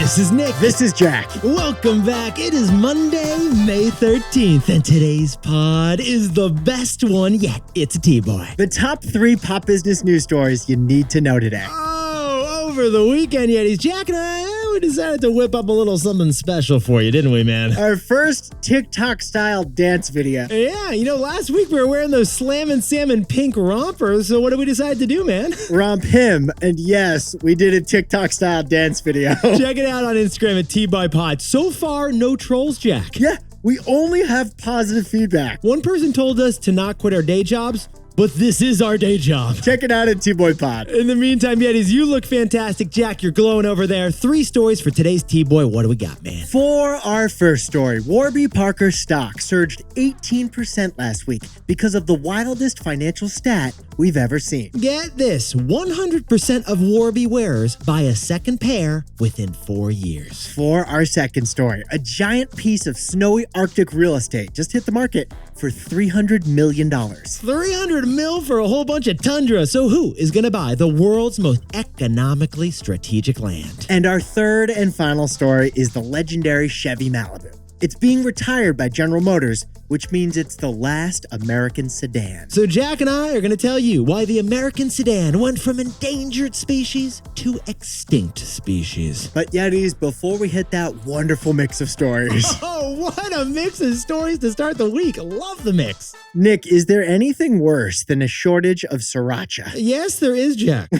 This is Nick. This is Jack. Welcome back. It is Monday, May 13th, and today's pod is the best one yet. It's a T-Boy. The top 3 pop business news stories you need to know today. Over the weekend, Yetis, Jack and I, we decided to whip up a little something special for you, didn't we, man? Our first TikTok-style dance video. Yeah, last week we were wearing those Slammin' Salmon pink rompers, so what did we decide to do, man? Romp him, and yes, we did a TikTok-style dance video. Check it out on Instagram at TBOY POD. So far, no trolls, Jack. Yeah, we only have positive feedback. One person told us to not quit our day jobs, but this is our day job. Check it out at TBOY Pod. In the meantime, Yetis, you look fantastic. Jack, you're glowing over there. 3 stories for today's T-Boy. What do we got, man? For our first story, Warby Parker stock surged 18% last week because of the wildest financial stat we've ever seen. Get this, 100% of Warby-wearers buy a second pair within 4 years. For our second story, a giant piece of snowy Arctic real estate just hit the market for $300 million. $300 million for a whole bunch of tundra. So who is going to buy the world's most economically strategic land? And our third and final story is the legendary Chevy Malibu. It's being retired by General Motors, which means it's the last American sedan. So Jack and I are going to tell you why the American sedan went from endangered species to extinct species. But Yetis, before we hit that wonderful mix of stories. Oh, what a mix of stories to start the week. Love the mix. Nick, is there anything worse than a shortage of Sriracha? Yes, there is, Jack.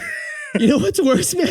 You know what's worse, man?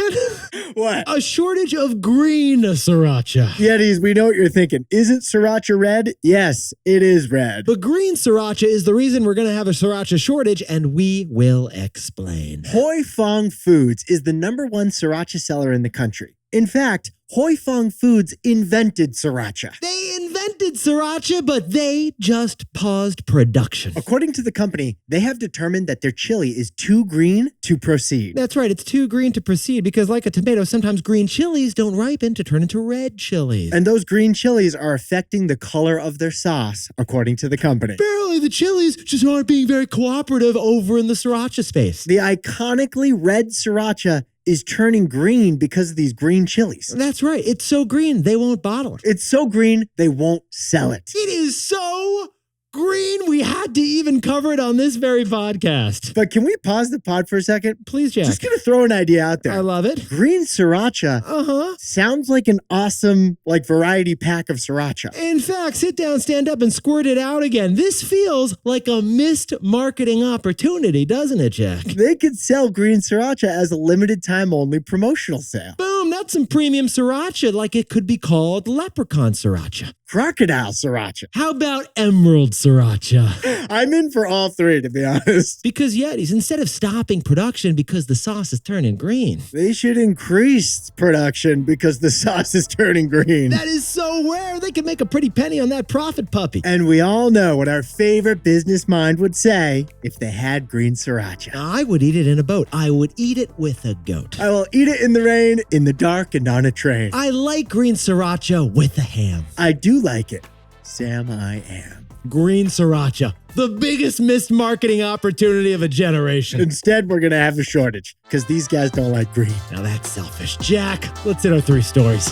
What? A shortage of green Sriracha. Yetis, we know what you're thinking. Isn't Sriracha red? Yes, it is red. But green Sriracha is the reason we're going to have a Sriracha shortage, and we will explain. Hoi Fong Foods is the #1 Sriracha seller in the country. In fact, Hoi Fong Foods invented Sriracha. They invented Sriracha, but they just paused production. According to the company, they have determined that their chili is too green to proceed. That's right, it's too green to proceed because like a tomato, sometimes green chilies don't ripen to turn into red chilies. And those green chilies are affecting the color of their sauce, according to the company. Apparently, the chilies just aren't being very cooperative over in the Sriracha space. The iconically red Sriracha is turning green because of these green chilies. That's right. It's so green, they won't bottle it. It's so green, they won't sell it. It is so green, we had to even cover it on this very podcast. But can we pause the pod for a second? Please, Jack. Just gonna throw an idea out there. I love it. Green Sriracha sounds like an awesome, variety pack of Sriracha. In fact, sit down, stand up, and squirt it out again. This feels like a missed marketing opportunity, doesn't it, Jack? They could sell green Sriracha as a limited time only promotional sale. Boom, that's some premium Sriracha, like it could be called Leprechaun Sriracha. Crocodile Sriracha. How about Emerald Sriracha? I'm in for all 3, to be honest. Because Yetis, instead of stopping production because the sauce is turning green, they should increase production because the sauce is turning green. That is so rare. They could make a pretty penny on that profit puppy. And we all know what our favorite business mind would say if they had green Sriracha. I would eat it in a boat. I would eat it with a goat. I will eat it in the rain, in the dark, and on a train. I like green Sriracha with a ham. I do like it. Sam, I am. Green Sriracha, the biggest missed marketing opportunity of a generation. Instead, we're going to have a shortage because these guys don't like green. Now that's selfish. Jack, let's hit our 3 stories.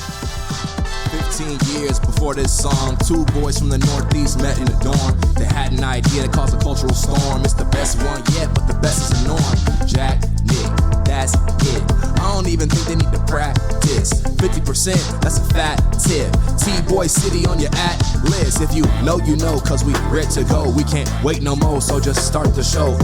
15 years before this song, 2 boys from the Northeast met in the dorm. They had an idea that caused a cultural storm. It's the best one yet, but the best is the norm. Jack, Nick, that's it. I don't even think they need to practice. 50%, that's a fat tip. T-Boy City on your list. If you know, you know, cause we ready to go. We can't wait no more, so just start the show.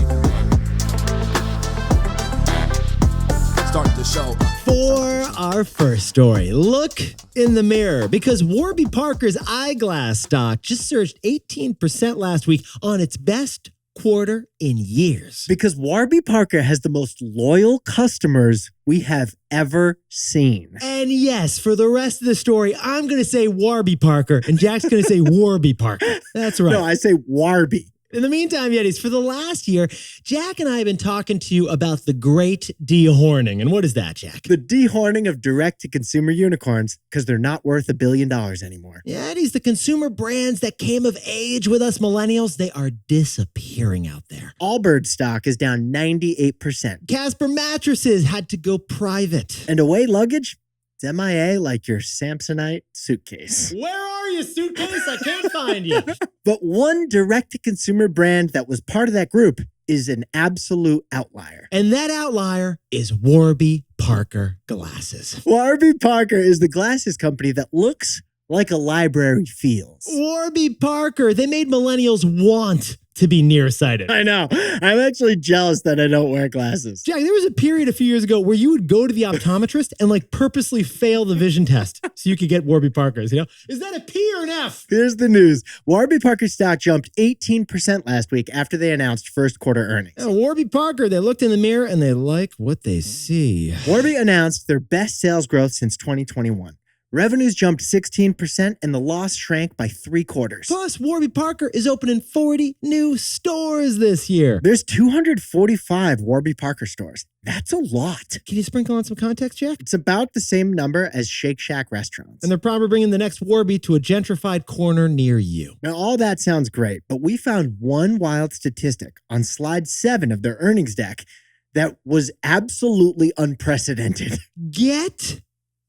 Start the show. For our first story, look in the mirror because Warby Parker's eyeglass stock just surged 18% last week on its best quarter in years. Because Warby Parker has the most loyal customers we have ever seen. And yes, for the rest of the story, I'm going to say Warby Parker and Jack's going to say Warby Parker. That's right. No, I say Warby. In the meantime, Yetis, for the last year, Jack and I have been talking to you about the great dehorning. And what is that, Jack? The dehorning of direct-to-consumer unicorns because they're not worth $1 billion anymore. Yetis, the consumer brands that came of age with us millennials, they are disappearing out there. Allbirds stock is down 98%. Casper mattresses had to go private. And Away luggage? It's MIA like your Samsonite suitcase. Where are you, suitcase? I can't find you. But one direct-to-consumer brand that was part of that group is an absolute outlier. And that outlier is Warby Parker glasses. Warby Parker is the glasses company that looks like a library feels. Warby Parker, they made millennials want to be nearsighted. I know. I'm actually jealous that I don't wear glasses. Jack, there was a period a few years ago where you would go to the optometrist and purposely fail the vision test so you could get Warby Parkers, Is that a P or an F? Here's the news. Warby Parker stock jumped 18% last week after they announced first quarter earnings. Warby Parker, they looked in the mirror and they like what they see. Warby announced their best sales growth since 2021. Revenues jumped 16% and the loss shrank by 3/4. Plus, Warby Parker is opening 40 new stores this year. There's 245 Warby Parker stores. That's a lot. Can you sprinkle on some context, Jack? It's about the same number as Shake Shack restaurants. And they're probably bringing the next Warby to a gentrified corner near you. Now, all that sounds great, but we found one wild statistic on slide 7 of their earnings deck that was absolutely unprecedented. Get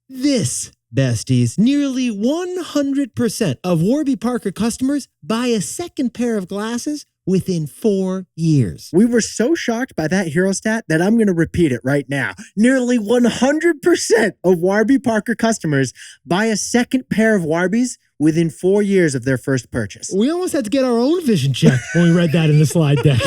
this, besties. Nearly 100% of Warby Parker customers buy a second pair of glasses within 4 years. We were so shocked by that hero stat that I'm going to repeat it right now. Nearly 100% of Warby Parker customers buy a second pair of Warbys within 4 years of their first purchase. We almost had to get our own vision check when we read that in the slide deck.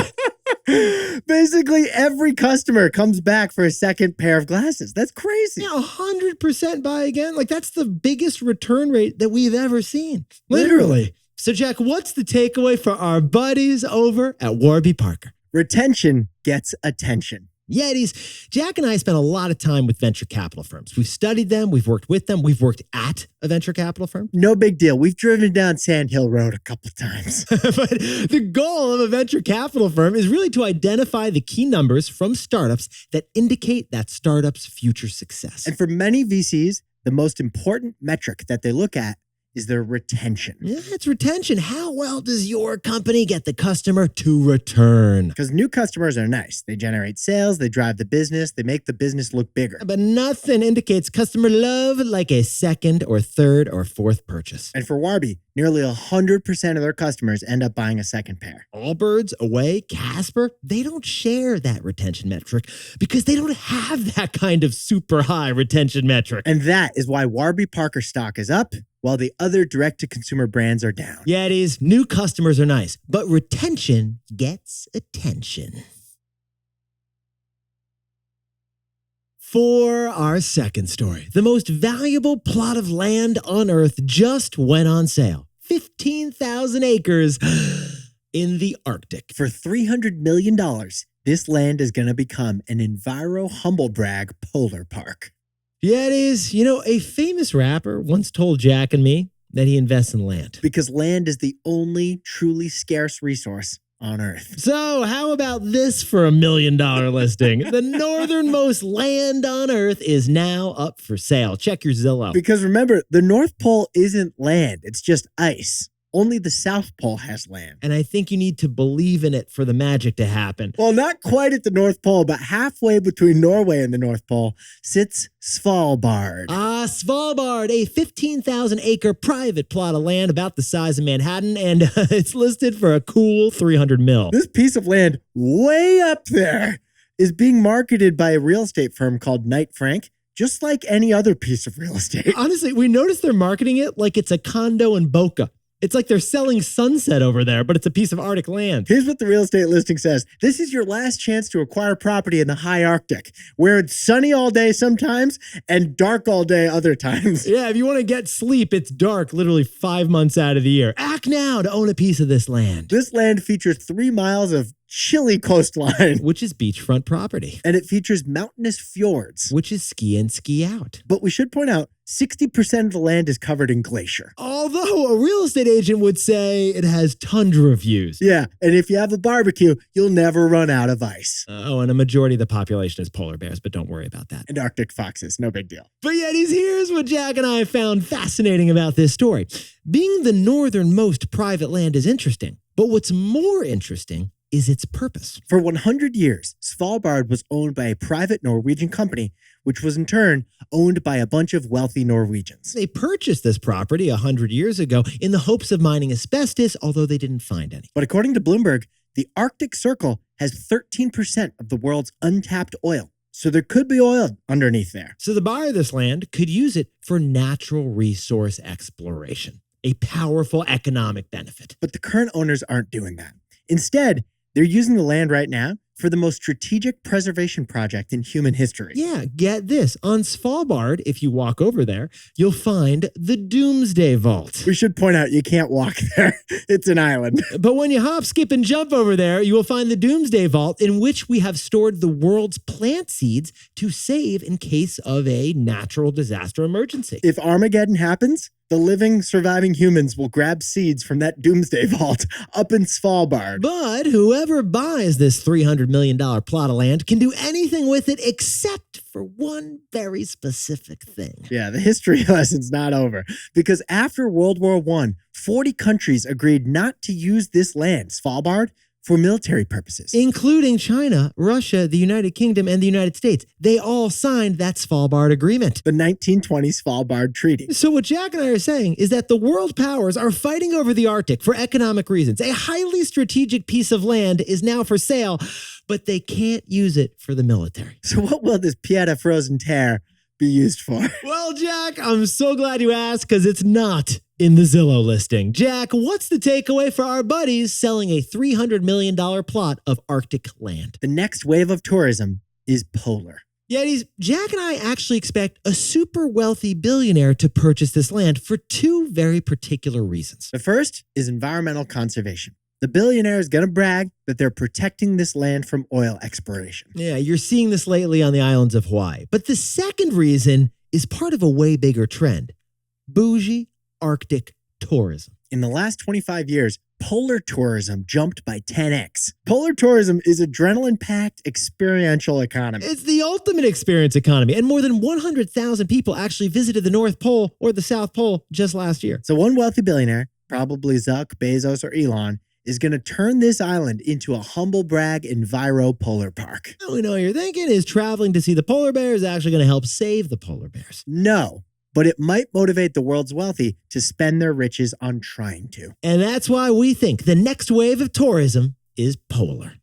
Basically, every customer comes back for a second pair of glasses. That's crazy. Yeah, 100% buy again. That's the biggest return rate that we've ever seen. Literally. So, Jack, what's the takeaway for our buddies over at Warby Parker? Retention gets attention. Yetis, Jack and I spent a lot of time with venture capital firms. We've studied them, we've worked with them, we've worked at a venture capital firm. No big deal. We've driven down Sand Hill Road a couple times. But the goal of a venture capital firm is really to identify the key numbers from startups that indicate that startup's future success. And for many VCs, the most important metric that they look at is their retention. Yeah, it's retention. How well does your company get the customer to return? Because new customers are nice. They generate sales, they drive the business, they make the business look bigger. But nothing indicates customer love like a second or third or fourth purchase. And for Warby, nearly 100% of their customers end up buying a second pair. Allbirds, Away, Casper, they don't share that retention metric because they don't have that kind of super high retention metric. And that is why Warby Parker stock is up while the other direct-to-consumer brands are down. Yetis, new customers are nice, but retention gets attention. For our second story, the most valuable plot of land on Earth just went on sale. 15,000 acres in the Arctic. For $300 million, this land is going to become an Enviro Humblebrag Polar Park. Yeah, it is. A famous rapper once told Jack and me that he invests in land. Because land is the only truly scarce resource on Earth. So how about this for $1 million listing? The northernmost land on Earth is now up for sale. Check your Zillow. Because remember, the North Pole isn't land. It's just ice. Only the South Pole has land. And I think you need to believe in it for the magic to happen. Well, not quite at the North Pole, but halfway between Norway and the North Pole sits Svalbard. Svalbard, a 15,000-acre private plot of land about the size of Manhattan, and it's listed for a cool $300 million. This piece of land way up there is being marketed by a real estate firm called Knight Frank, just like any other piece of real estate. Honestly, we noticed they're marketing it like it's a condo in Boca. It's like they're selling Sunset over there, but it's a piece of Arctic land. Here's what the real estate listing says. This is your last chance to acquire property in the high Arctic, where it's sunny all day sometimes and dark all day other times. Yeah, if you want to get sleep, it's dark literally 5 months out of the year. Act now to own a piece of this land. This land features 3 miles of chilly coastline, which is beachfront property. And it features mountainous fjords, which is ski in, ski out. But we should point out, 60% of the land is covered in glacier. Although a real estate agent would say it has tundra views. Yeah, and if you have a barbecue, you'll never run out of ice. And a majority of the population is polar bears, but don't worry about that. And Arctic foxes, no big deal. But Yetis, here's what Jack and I found fascinating about this story. Being the northernmost private land is interesting, but what's more interesting is its purpose? For 100 years, Svalbard was owned by a private Norwegian company, which was in turn owned by a bunch of wealthy Norwegians. They purchased this property 100 years ago in the hopes of mining asbestos, although they didn't find any. But according to Bloomberg, the Arctic Circle has 13% of the world's untapped oil. So there could be oil underneath there. So the buyer of this land could use it for natural resource exploration, a powerful economic benefit. But the current owners aren't doing that. Instead, they're using the land right now for the most strategic preservation project in human history. Yeah, get this. On Svalbard, if you walk over there, you'll find the Doomsday Vault. We should point out you can't walk there. It's an island. But when you hop, skip, and jump over there, you will find the Doomsday Vault, in which we have stored the world's plant seeds to save in case of a natural disaster emergency. If Armageddon happens, the living, surviving humans will grab seeds from that Doomsday Vault up in Svalbard. But whoever buys this $300 million plot of land can do anything with it except for one very specific thing. Yeah, the history lesson's not over. Because after World War I, 40 countries agreed not to use this land, Svalbard, for military purposes. Including China, Russia, the United Kingdom, and the United States. They all signed that Svalbard Agreement. The 1920 Svalbard Treaty. So what Jack and I are saying is that the world powers are fighting over the Arctic for economic reasons. A highly strategic piece of land is now for sale, but they can't use it for the military. So what will this Pieta frozen tear be used for? Well, Jack, I'm so glad you asked, because it's not in the Zillow listing. Jack, what's the takeaway for our buddies selling a $300 million plot of Arctic land? The next wave of tourism is polar. Yetis, Jack and I actually expect a super wealthy billionaire to purchase this land for two very particular reasons. The first is environmental conservation. The billionaire is going to brag that they're protecting this land from oil exploration. Yeah, you're seeing this lately on the islands of Hawaii. But the second reason is part of a way bigger trend: bougie Arctic tourism. In the last 25 years, polar tourism jumped by 10x. Polar tourism is adrenaline-packed experiential economy. It's the ultimate experience economy, and more than 100,000 people actually visited the North Pole or the South Pole just last year. So one wealthy billionaire, probably Zuck, Bezos, or Elon, is going to turn this island into a humble brag enviro polar park. Now we know what you're thinking. Is traveling to see the polar bears actually going to help save the polar bears? No, but it might motivate the world's wealthy to spend their riches on trying to. And that's why we think the next wave of tourism is polar.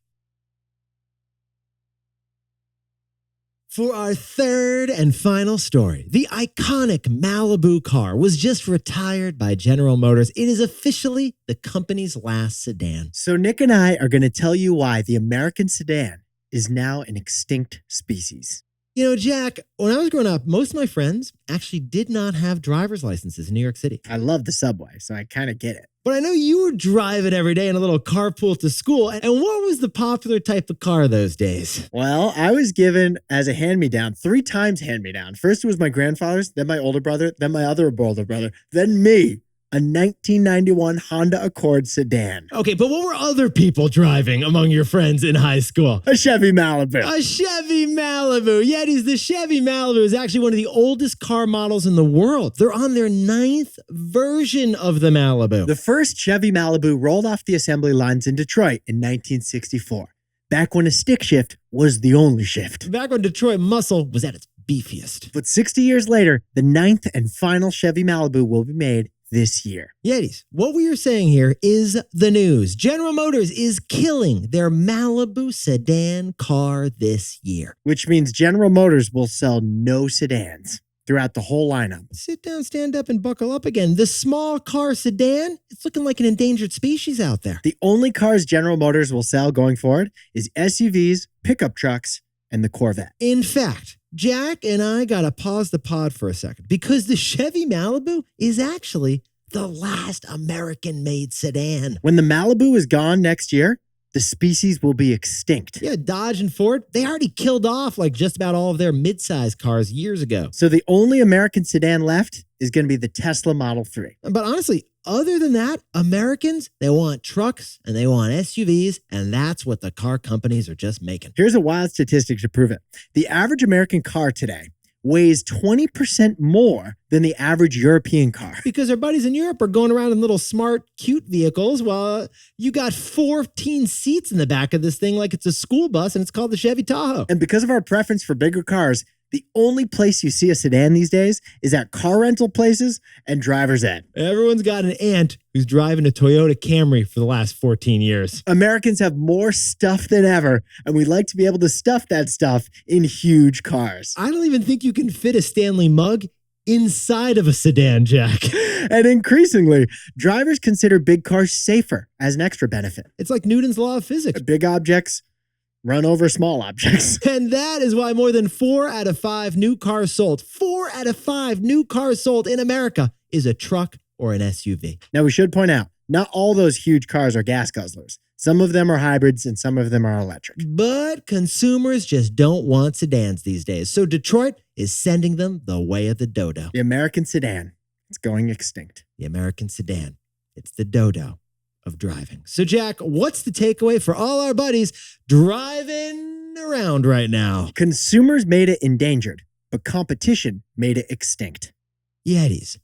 For our third and final story, the iconic Malibu car was just retired by General Motors. It is officially the company's last sedan. So Nick and I are going to tell you why the American sedan is now an extinct species. You know, Jack, when I was growing up, most of my friends actually did not have driver's licenses in New York City. I love the subway, so I kind of get it. But I know you were driving every day in a little carpool to school. And what was the popular type of car those days? Well, I was given as a hand-me-down, 3 times hand-me-down. First it was my grandfather's, then my older brother, then my other older brother, then me. A 1991 Honda Accord sedan. Okay, but what were other people driving among your friends in high school? A Chevy Malibu. A Chevy Malibu. Yetis, the Chevy Malibu is actually one of the oldest car models in the world. They're on their 9th version of the Malibu. The first Chevy Malibu rolled off the assembly lines in Detroit in 1964, back when a stick shift was the only shift. Back when Detroit muscle was at its beefiest. But 60 years later, the 9th and final Chevy Malibu will be made this year. Yetis, what we are saying here is the news. General Motors is killing their Malibu sedan car this year. Which means General Motors will sell no sedans throughout the whole lineup. Sit down, stand up, and buckle up again. The small car sedan, it's looking like an endangered species out there. The only cars General Motors will sell going forward is SUVs, pickup trucks, and the Corvette. In fact, Jack and I gotta pause the pod for a second because the Chevy Malibu is actually the last American-made sedan. When the Malibu is gone next year, the species will be extinct. Yeah, Dodge and Ford, they already killed off like just about all of their mid-size cars years ago. So the only American sedan left is going to be the Tesla Model 3. But honestly, other than that, Americans, they want trucks and they want SUVs, and that's what the car companies are just making. Here's a wild statistic to prove it. The average American car today weighs 20% more than the average European car. Because our buddies in Europe are going around in little smart, cute vehicles while you got 14 seats in the back of this thing like it's a school bus, and it's called the Chevy Tahoe. And because of our preference for bigger cars, the only place you see a sedan these days is at car rental places and driver's ed. Everyone's got an aunt who's driving a Toyota Camry for the last 14 years. Americans have more stuff than ever, and we like to be able to stuff that stuff in huge cars. I don't even think you can fit a Stanley mug inside of a sedan, Jack. And increasingly, drivers consider big cars safer as an extra benefit. It's like Newton's law of physics. Big objects run over small objects. And that is why more than 4 out of 5 new cars sold, 4 out of 5 new cars sold in America is a truck or an SUV. Now, we should point out, not all those huge cars are gas guzzlers. Some of them are hybrids and some of them are electric. But consumers just don't want sedans these days. So Detroit is sending them the way of the dodo. The American sedan, it's going extinct. The American sedan. It's the dodo of driving. So Jack, what's the takeaway for all our buddies driving around right now? Consumers made it endangered, but competition made it extinct. Yetis.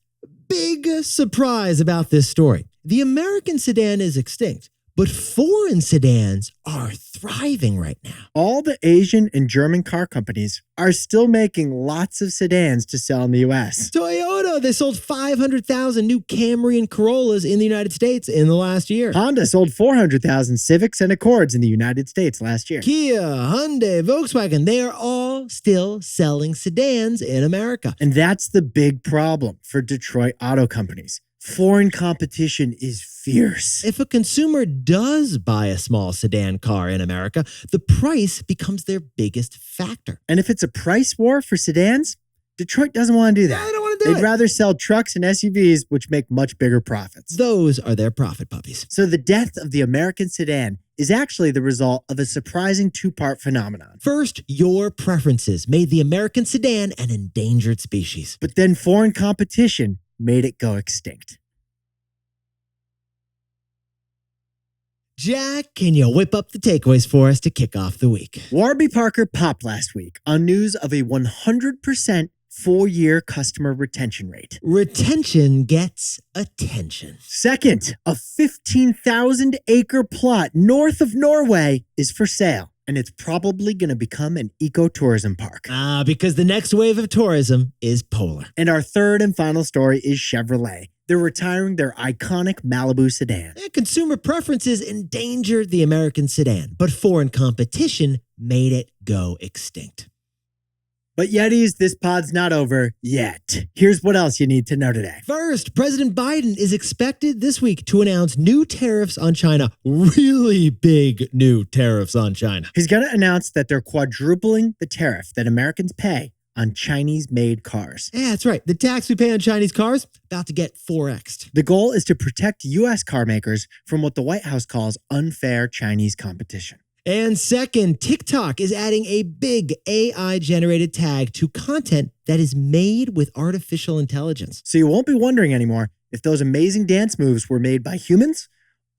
Big surprise about this story. The American sedan is extinct, but foreign sedans are thriving right now. All the Asian and German car companies are still making lots of sedans to sell in the US. Toyota, they sold 500,000 new Camry and Corollas in the United States in the last year. Honda sold 400,000 Civics and Accords in the United States last year. Kia, Hyundai, Volkswagen, they are all still selling sedans in America. And that's the big problem for Detroit auto companies. Foreign competition is fierce. If a consumer does buy a small sedan car in America, the price becomes their biggest factor. And if it's a price war for sedans, Detroit doesn't want to do that. They don't want to do it. They'd rather sell trucks and SUVs, which make much bigger profits. Those are their profit puppies. So the death of the American sedan is actually the result of a surprising two-part phenomenon. First, your preferences made the American sedan an endangered species. But then foreign competition made it go extinct. Jack, can you whip up the takeaways for us to kick off the week? Warby Parker popped last week on news of a 100% 4-year customer retention rate. Retention gets attention. Second, a 15,000-acre plot north of Norway is for sale, and it's probably going to become an ecotourism park. Because the next wave of tourism is polar. And our third and final story is Chevrolet. They're retiring their iconic Malibu sedan. Consumer preferences endangered the American sedan, but foreign competition made it go extinct. But Yetis, this pod's not over yet. Here's what else you need to know today. First, President Biden is expected this week to announce new tariffs on China. Really big new tariffs on China. He's going to announce that they're quadrupling the tariff that Americans pay on Chinese-made cars. Yeah, that's right. The tax we pay on Chinese cars, about to get 4x'd. The goal is to protect U.S. car makers from what the White House calls unfair Chinese competition. And second, TikTok is adding a big AI-generated tag to content that is made with artificial intelligence. So you won't be wondering anymore if those amazing dance moves were made by humans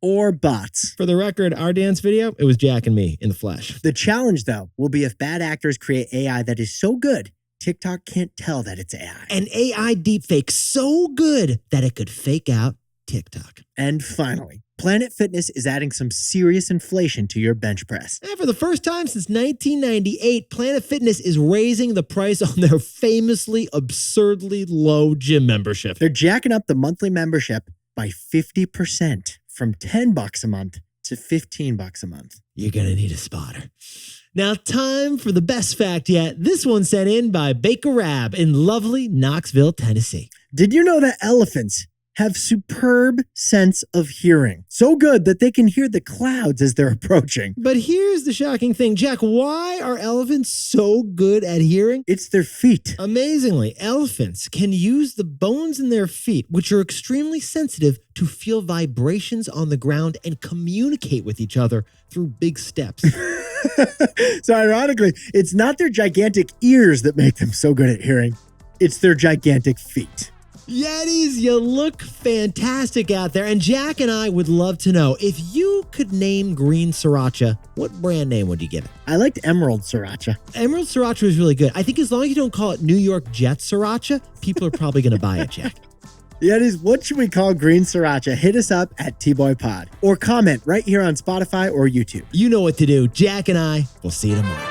or bots. For the record, our dance video, it was Jack and me in the flesh. The challenge, though, will be if bad actors create AI that is so good, TikTok can't tell that it's AI. An AI deepfake so good that it could fake out TikTok. And finally, Planet Fitness is adding some serious inflation to your bench press. And for the first time since 1998, Planet Fitness is raising the price on their famously absurdly low gym membership. They're jacking up the monthly membership by 50% from $10 a month to $15 a month. You're going to need a spotter. Now, time for the best fact yet. This one sent in by WRBY in lovely Knoxville, Tennessee. Did you know that elephants have superb sense of hearing? So good that they can hear the clouds as they're approaching. But here's the shocking thing. Jack, why are elephants so good at hearing? It's their feet. Amazingly, elephants can use the bones in their feet, which are extremely sensitive, to feel vibrations on the ground and communicate with each other through big steps. So ironically, it's not their gigantic ears that make them so good at hearing. It's their gigantic feet. Yetis, you look fantastic out there. And Jack and I would love to know, if you could name green Sriracha, what brand name would you give it? I liked Emerald Sriracha. Emerald Sriracha is really good. I think as long as you don't call it New York Jets Sriracha, people are probably going to buy it, Jack. Yetis, what should we call green Sriracha? Hit us up at TBOY POD or comment right here on Spotify or YouTube. You know what to do. Jack and I will see you tomorrow.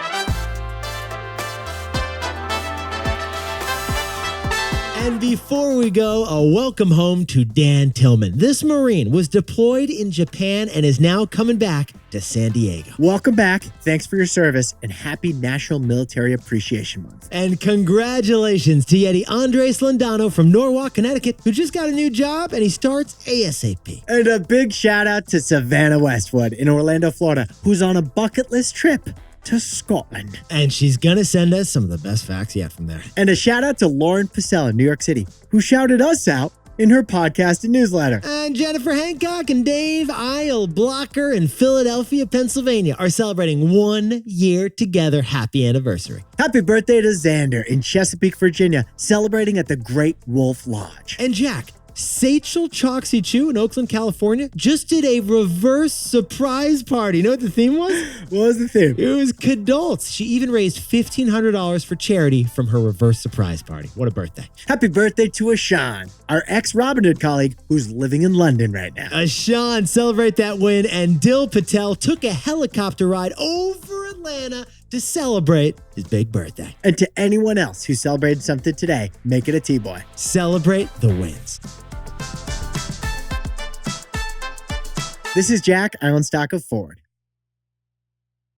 And before we go, a welcome home to Dan Tillman. This Marine was deployed in Japan and is now coming back to San Diego. Welcome back. Thanks for your service and happy National Military Appreciation Month. And congratulations to Yeti Andres Landano from Norwalk, Connecticut, who just got a new job and he starts ASAP. And a big shout out to Savannah Westwood in Orlando, Florida, who's on a bucket list trip to Scotland. And she's gonna send us some of the best facts yet from there. And a shout out to Lauren Pacella in New York City, who shouted us out in her podcast and newsletter. And Jennifer Hancock and Dave Isle Blocker in Philadelphia, Pennsylvania are celebrating 1 year together. Happy anniversary. Happy birthday to Xander in Chesapeake, Virginia, celebrating at the Great Wolf Lodge. And Jack, Sachel Choxie Chu in Oakland, California, just did a reverse surprise party. You know what the theme was? What was the theme? It was Cadults. She even raised $1,500 for charity from her reverse surprise party. What a birthday. Happy birthday to Ashan, our ex-Robin Hood colleague who's living in London right now. Ashan, celebrate that win. And Dil Patel took a helicopter ride over Atlanta to celebrate his big birthday. And to anyone else who celebrated something today, make it a T-Boy. Celebrate the wins. This is Jack. I own stock of Ford.